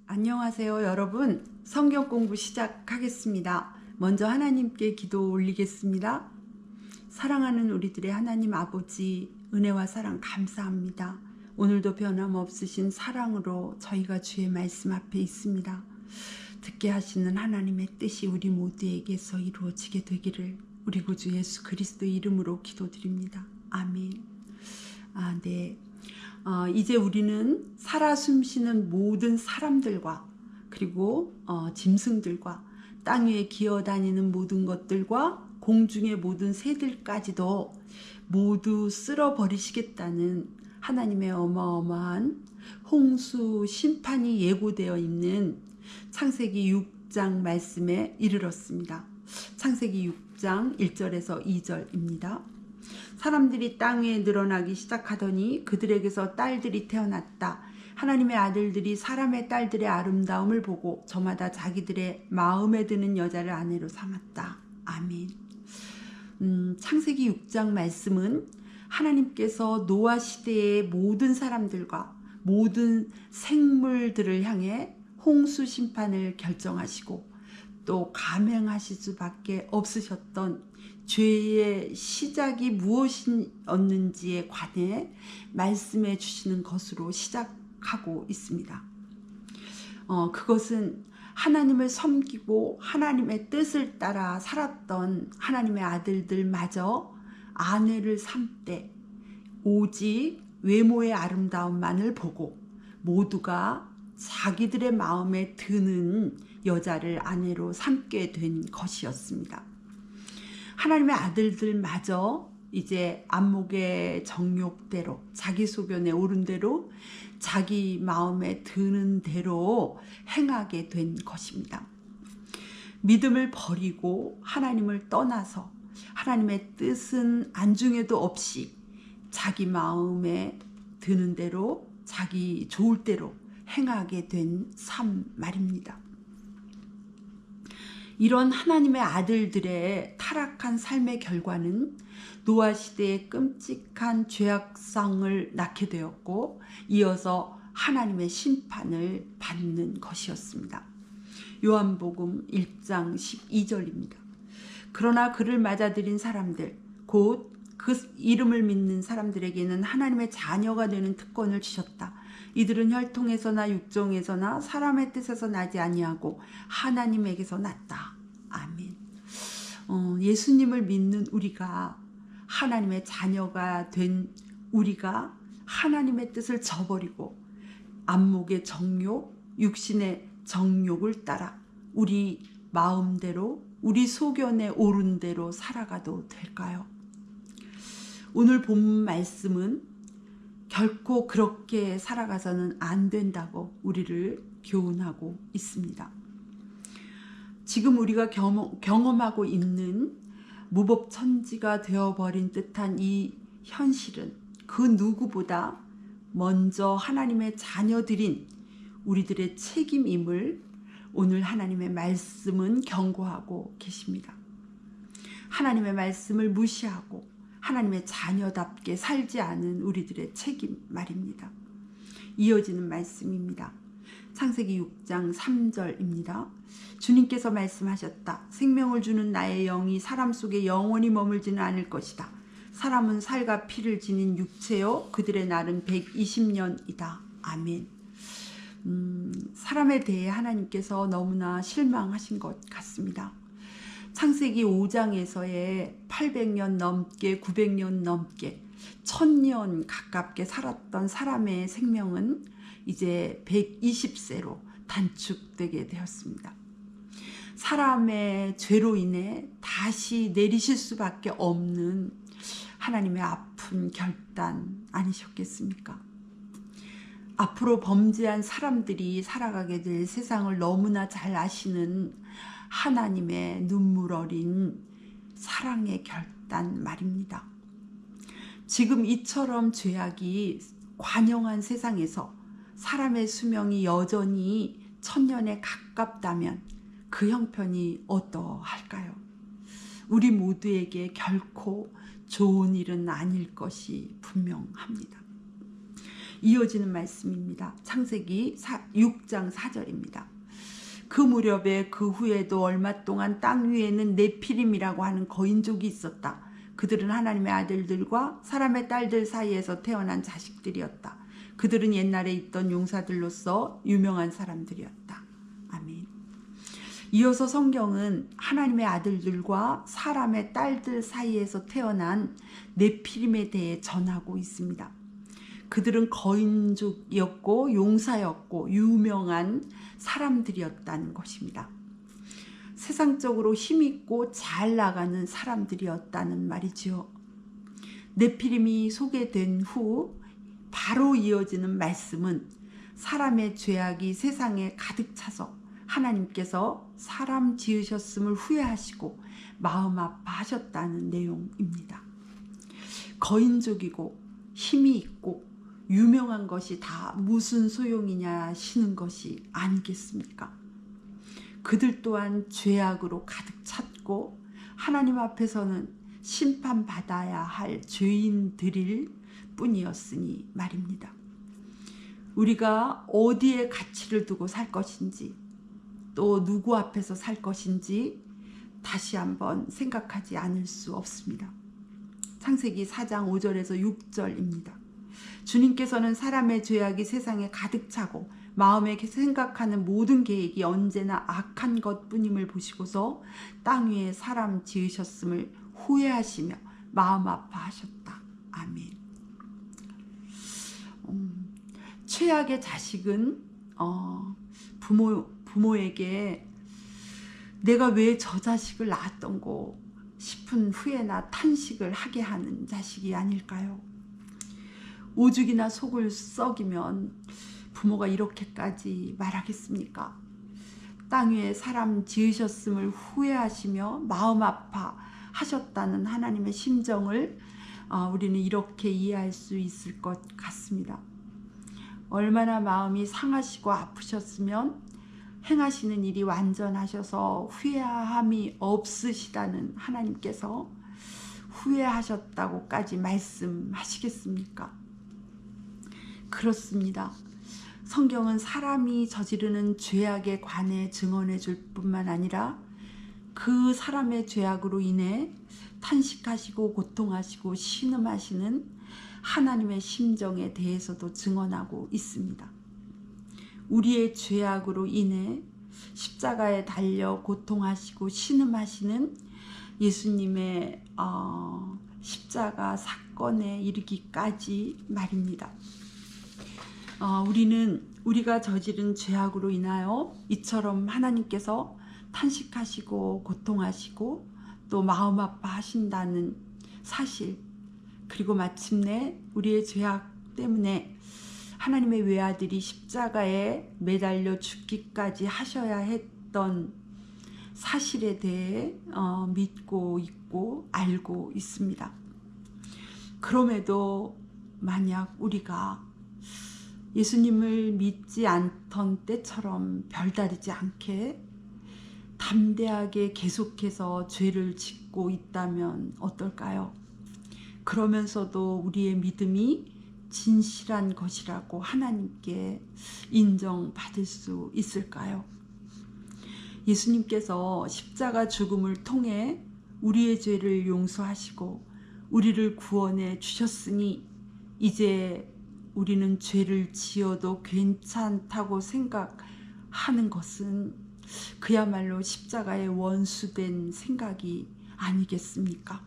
안녕하세요, 여러분. 성경 공부 시작하겠습니다. 먼저 하나님께 기도 올리겠습니다. 사랑하는 우리들의 하나님 아버지, 은혜와 사랑 감사합니다. 오늘도 변함없으신 사랑으로 저희가 주의 말씀 앞에 있습니다. 듣게 하시는 하나님의 뜻이 우리 모두에게서 이루어지게 되기를 우리 구주 예수 그리스도 이름으로 기도드립니다. 아멘. 네. 이제 우리는 살아 숨쉬는 모든 사람들과 그리고 짐승들과 땅 위에 기어다니는 모든 것들과 공중의 모든 새들까지도 모두 쓸어버리시겠다는 하나님의 어마어마한 홍수 심판이 예고되어 있는 창세기 6장 말씀에 이르렀습니다. 창세기 6장 1절에서 2절입니다. 사람들이 땅 위에 늘어나기 시작하더니 그들에게서 딸들이 태어났다. 하나님의 아들들이 사람의 딸들의 아름다움을 보고 저마다 자기들의 마음에 드는 여자를 아내로 삼았다. 아멘. 창세기 6장 말씀은 하나님께서 노아 시대의 모든 사람들과 모든 생물들을 향해 홍수 심판을 결정하시고 또 감행하실 수밖에 없으셨던 죄의 시작이 무엇이었는지에 관해 말씀해 주시는 것으로 시작하고 있습니다. 그것은 하나님을 섬기고 하나님의 뜻을 따라 살았던 하나님의 아들들마저 아내를 삼되 오직 외모의 아름다움만을 보고 모두가 자기들의 마음에 드는 여자를 아내로 삼게 된 것이었습니다. 하나님의 아들들마저 이제 안목의 정욕대로 자기 소견에 오른 대로 자기 마음에 드는 대로 행하게 된 것입니다. 믿음을 버리고 하나님을 떠나서 하나님의 뜻은 안중에도 없이 자기 마음에 드는 대로 자기 좋을 대로 행하게 된 삶 말입니다. 이런 하나님의 아들들의 타락한 삶의 결과는 노아 시대의 끔찍한 죄악성을 낳게 되었고 이어서 하나님의 심판을 받는 것이었습니다. 요한복음 1장 12절입니다. 그러나 그를 맞아들인 사람들 곧 그 이름을 믿는 사람들에게는 하나님의 자녀가 되는 특권을 주셨다. 이들은 혈통에서나 육종에서나 사람의 뜻에서 나지 아니하고 하나님에게서 났다. 아멘. 예수님을 믿는 우리가 하나님의 자녀가 된 우리가 하나님의 뜻을 저버리고 안목의 정욕, 육신의 정욕을 따라 우리 마음대로 우리 소견에 오른 대로 살아가도 될까요? 오늘 본 말씀은 결코 그렇게 살아가서는 안 된다고 우리를 교훈하고 있습니다. 지금 우리가 경험하고 있는 무법천지가 되어버린 듯한 이 현실은 그 누구보다 먼저 하나님의 자녀들인 우리들의 책임임을 오늘 하나님의 말씀은 경고하고 계십니다. 하나님의 말씀을 무시하고 하나님의 자녀답게 살지 않은 우리들의 책임 말입니다. 이어지는 말씀입니다. 창세기 6장 3절입니다. 주님께서 말씀하셨다. 생명을 주는 나의 영이 사람 속에 영원히 머물지는 않을 것이다. 사람은 살과 피를 지닌 육체요 그들의 날은 120년이다. 아멘. 사람에 대해 하나님께서 너무나 실망하신 것 같습니다. 창세기 5장에서의 800년 넘게 900년 넘게 1000년 가깝게 살았던 사람의 생명은 이제 120세로 단축되게 되었습니다. 사람의 죄로 인해 다시 내리실 수밖에 없는 하나님의 아픈 결단 아니셨겠습니까? 앞으로 범죄한 사람들이 살아가게 될 세상을 너무나 잘 아시는 하나님의 눈물 어린 사랑의 결단 말입니다. 지금 이처럼 죄악이 관영한 세상에서 사람의 수명이 여전히 1000년에 가깝다면 그 형편이 어떠할까요? 우리 모두에게 결코 좋은 일은 아닐 것이 분명합니다. 이어지는 말씀입니다. 창세기 6장 4절입니다. 그 무렵에 그 후에도 얼마 동안 땅 위에는 네피림이라고 하는 거인족이 있었다. 그들은 하나님의 아들들과 사람의 딸들 사이에서 태어난 자식들이었다. 그들은 옛날에 있던 용사들로서 유명한 사람들이었다. 아멘. 이어서 성경은 하나님의 아들들과 사람의 딸들 사이에서 태어난 네피림에 대해 전하고 있습니다. 그들은 거인족이었고 용사였고 유명한 사람들이었다는 것입니다. 세상적으로 힘있고 잘 나가는 사람들이었다는 말이지요. 네피림이 소개된 후 바로 이어지는 말씀은 사람의 죄악이 세상에 가득 차서 하나님께서 사람 지으셨음을 후회하시고 마음 아파하셨다는 내용입니다. 거인족이고 힘이 있고 유명한 것이 다 무슨 소용이냐 하시는 것이 아니겠습니까? 그들 또한 죄악으로 가득 찼고 하나님 앞에서는 심판받아야 할 죄인들일 뿐이었으니 말입니다. 우리가 어디에 가치를 두고 살 것인지 또 누구 앞에서 살 것인지 다시 한번 생각하지 않을 수 없습니다. 창세기 4장 5절에서 6절입니다. 주님께서는 사람의 죄악이 세상에 가득 차고 마음에 생각하는 모든 계획이 언제나 악한 것뿐임을 보시고서 땅 위에 사람 지으셨음을 후회하시며 마음 아파하셨다. 아멘. 최악의 자식은 부모에게 내가 왜 저 자식을 낳았던고 싶은 후회나 탄식을 하게 하는 자식이 아닐까요? 오죽이나 속을 썩이면 부모가 이렇게까지 말하겠습니까? 땅 위에 사람 지으셨음을 후회하시며 마음 아파하셨다는 하나님의 심정을 우리는 이렇게 이해할 수 있을 것 같습니다. 얼마나 마음이 상하시고 아프셨으면 행하시는 일이 완전하셔서 후회함이 없으시다는 하나님께서 후회하셨다고까지 말씀하시겠습니까? 그렇습니다. 성경은 사람이 저지르는 죄악에 관해 증언해 줄 뿐만 아니라 그 사람의 죄악으로 인해 탄식하시고 고통하시고 신음하시는 하나님의 심정에 대해서도 증언하고 있습니다. 우리의 죄악으로 인해 십자가에 달려 고통하시고 신음하시는 예수님의 십자가 사건에 이르기까지 말입니다. 우리가 저지른 죄악으로 인하여 이처럼 하나님께서 탄식하시고 고통하시고 또 마음 아파하신다는 사실, 그리고 마침내 우리의 죄악 때문에 하나님의 외아들이 십자가에 매달려 죽기까지 하셔야 했던 사실에 대해 믿고 있고 알고 있습니다. 그럼에도 만약 우리가 예수님을 믿지 않던 때처럼 별다르지 않게 담대하게 계속해서 죄를 짓고 있다면 어떨까요? 그러면서도 우리의 믿음이 진실한 것이라고 하나님께 인정받을 수 있을까요? 예수님께서 십자가 죽음을 통해 우리의 죄를 용서하시고 우리를 구원해 주셨으니 이제 우리는 죄를 지어도 괜찮다고 생각하는 것은 그야말로 십자가의 원수된 생각이 아니겠습니까?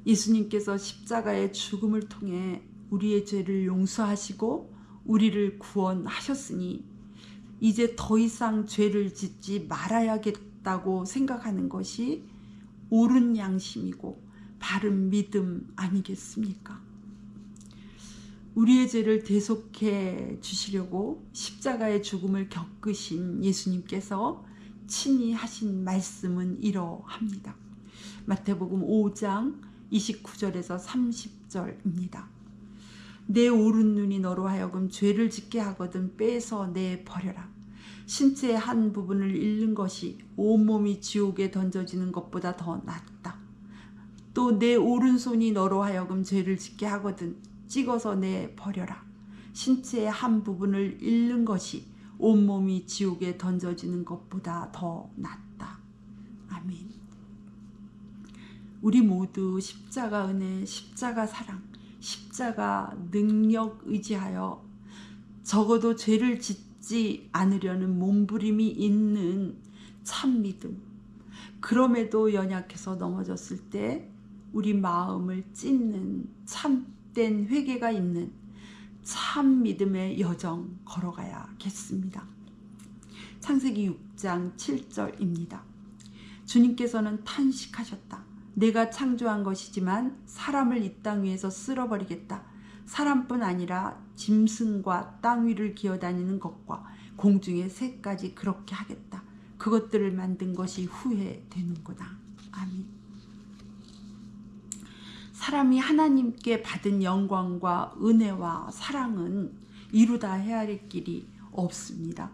예수님께서 십자가의 죽음을 통해 우리의 죄를 용서하시고 우리를 구원하셨으니 이제 더 이상 죄를 짓지 말아야겠다고 생각하는 것이 옳은 양심이고 바른 믿음 아니겠습니까? 우리의 죄를 대속해 주시려고 십자가의 죽음을 겪으신 예수님께서 친히 하신 말씀은 이러합니다. 마태복음 5장 29절에서 30절입니다. 내 오른 눈이 너로 하여금 죄를 짓게 하거든 빼서 내버려라. 신체의 한 부분을 잃는 것이 온몸이 지옥에 던져지는 것보다 더 낫다. 또 내 오른손이 너로 하여금 죄를 짓게 하거든 찍어서 내버려라. 신체의 한 부분을 잃는 것이 온몸이 지옥에 던져지는 것보다 더 낫다. 아멘. 우리 모두 십자가 은혜, 십자가 사랑, 십자가 능력 의지하여 적어도 죄를 짓지 않으려는 몸부림이 있는 참 믿음, 그럼에도 연약해서 넘어졌을 때 우리 마음을 찢는 참된 회개가 있는 참 믿음의 여정 걸어가야겠습니다. 창세기 6장 7절입니다. 주님께서는 탄식하셨다. 내가 창조한 것이지만 사람을 이 땅 위에서 쓸어버리겠다. 사람뿐 아니라 짐승과 땅 위를 기어다니는 것과 공중의 새까지 그렇게 하겠다. 그것들을 만든 것이 후회되는구나. 아멘. 사람이 하나님께 받은 영광과 은혜와 사랑은 이루다 헤아릴 길이 없습니다.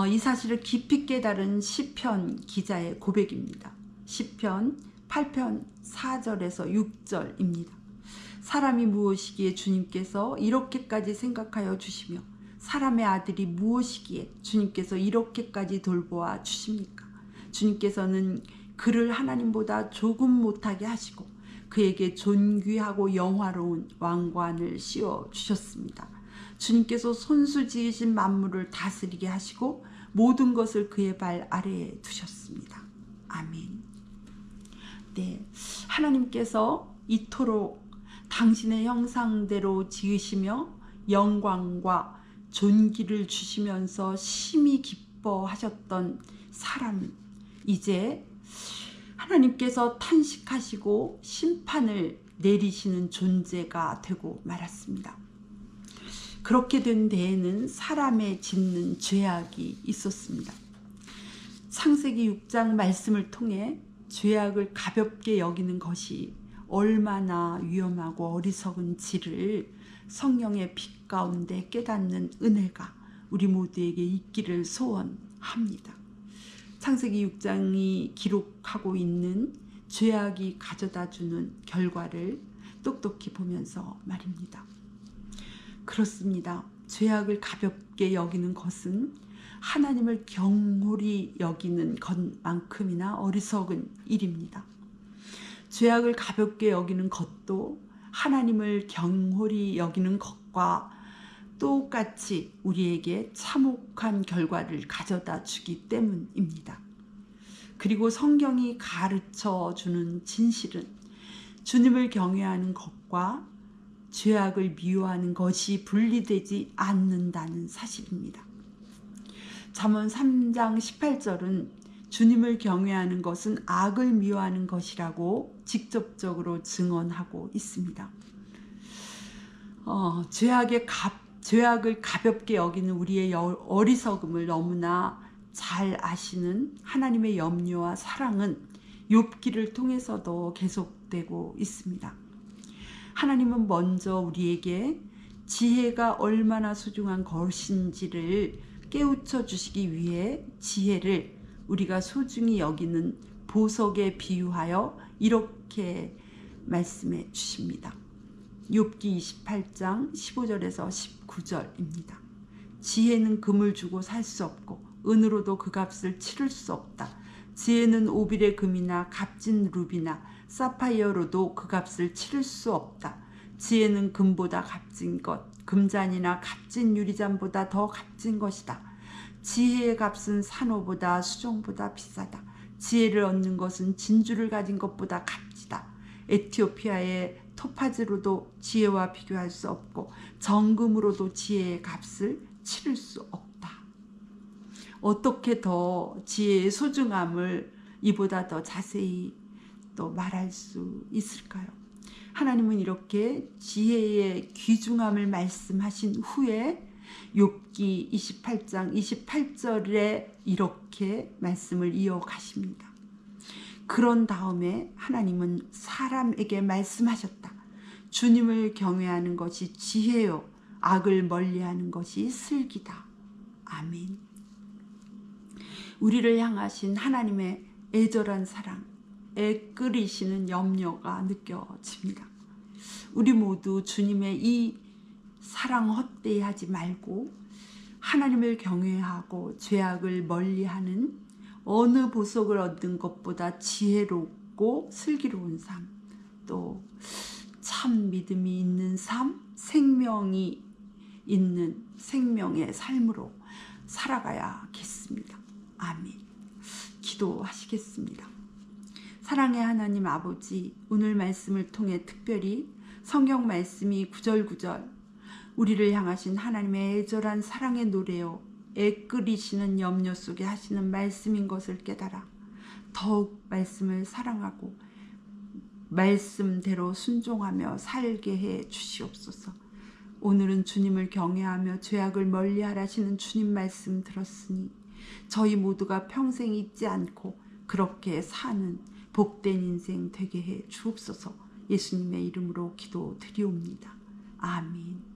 이 사실을 깊이 깨달은 시편 기자의 고백입니다. 시편 8편 4절에서 6절입니다. 사람이 무엇이기에 주님께서 이렇게까지 생각하여 주시며 사람의 아들이 무엇이기에 주님께서 이렇게까지 돌보아 주십니까? 주님께서는 그를 하나님보다 조금 못하게 하시고 그에게 존귀하고 영화로운 왕관을 씌워 주셨습니다. 주님께서 손수 지으신 만물을 다스리게 하시고 모든 것을 그의 발 아래에 두셨습니다. 아멘. 네, 하나님께서 이토록 당신의 형상대로 지으시며 영광과 존귀를 주시면서 심히 기뻐하셨던 사람, 이제 하나님께서 탄식하시고 심판을 내리시는 존재가 되고 말았습니다. 그렇게 된 데에는 사람의 짓는 죄악이 있었습니다. 창세기 6장 말씀을 통해 죄악을 가볍게 여기는 것이 얼마나 위험하고 어리석은지를 성령의 빛 가운데 깨닫는 은혜가 우리 모두에게 있기를 소원합니다. 창세기 6장이 기록하고 있는 죄악이 가져다주는 결과를 똑똑히 보면서 말입니다. 그렇습니다. 죄악을 가볍게 여기는 것은 하나님을 경홀히 여기는 것만큼이나 어리석은 일입니다. 죄악을 가볍게 여기는 것도 하나님을 경홀히 여기는 것과 똑같이 우리에게 참혹한 결과를 가져다 주기 때문입니다. 그리고 성경이 가르쳐 주는 진실은 주님을 경외하는 것과 죄악을 미워하는 것이 분리되지 않는다는 사실입니다. 잠언 3장 18절은 주님을 경외하는 것은 악을 미워하는 것이라고 직접적으로 증언하고 있습니다. 죄악을 가볍게 여기는 우리의 어리석음을 너무나 잘 아시는 하나님의 염려와 사랑은 욥기를 통해서도 계속되고 있습니다. 하나님은 먼저 우리에게 지혜가 얼마나 소중한 것인지를 깨우쳐 주시기 위해 지혜를 우리가 소중히 여기는 보석에 비유하여 이렇게 말씀해 주십니다. 욥기 28장 15절에서 19절입니다. 지혜는 금을 주고 살 수 없고 은으로도 그 값을 치를 수 없다. 지혜는 오빌의 금이나 값진 루비나 사파이어로도 그 값을 치를 수 없다. 지혜는 금보다 값진 것, 금잔이나 값진 유리잔보다 더 값진 것이다. 지혜의 값은 산호보다 수정보다 비싸다. 지혜를 얻는 것은 진주를 가진 것보다 값지다. 에티오피아의 토파즈로도 지혜와 비교할 수 없고 정금으로도 지혜의 값을 치를 수 없다. 어떻게 더 지혜의 소중함을 이보다 더 자세히 또 말할 수 있을까요? 하나님은 이렇게 지혜의 귀중함을 말씀하신 후에 욥기 28장 28절에 이렇게 말씀을 이어가십니다. 그런 다음에 하나님은 사람에게 말씀하셨다. 주님을 경외하는 것이 지혜요, 악을 멀리하는 것이 슬기다. 아멘. 우리를 향하신 하나님의 애절한 사랑, 애끓이시는 염려가 느껴집니다. 우리 모두 주님의 이 사랑 헛되이 하지 말고 하나님을 경외하고 죄악을 멀리하는 어느 보석을 얻는 것보다 지혜롭고 슬기로운 삶, 또 참 믿음이 있는 삶, 생명이 있는 생명의 삶으로 살아가야겠습니다. 아멘. 기도하시겠습니다. 사랑의 하나님 아버지, 오늘 말씀을 통해 특별히 성경 말씀이 구절구절 우리를 향하신 하나님의 애절한 사랑의 노래요, 애끓이시는 염려 속에 하시는 말씀인 것을 깨달아 더욱 말씀을 사랑하고 말씀대로 순종하며 살게 해 주시옵소서. 오늘은 주님을 경외하며 죄악을 멀리하라시는 주님 말씀 들었으니 저희 모두가 평생 잊지 않고 그렇게 사는 복된 인생 되게 해 주옵소서. 예수님의 이름으로 기도드리옵니다. 아멘.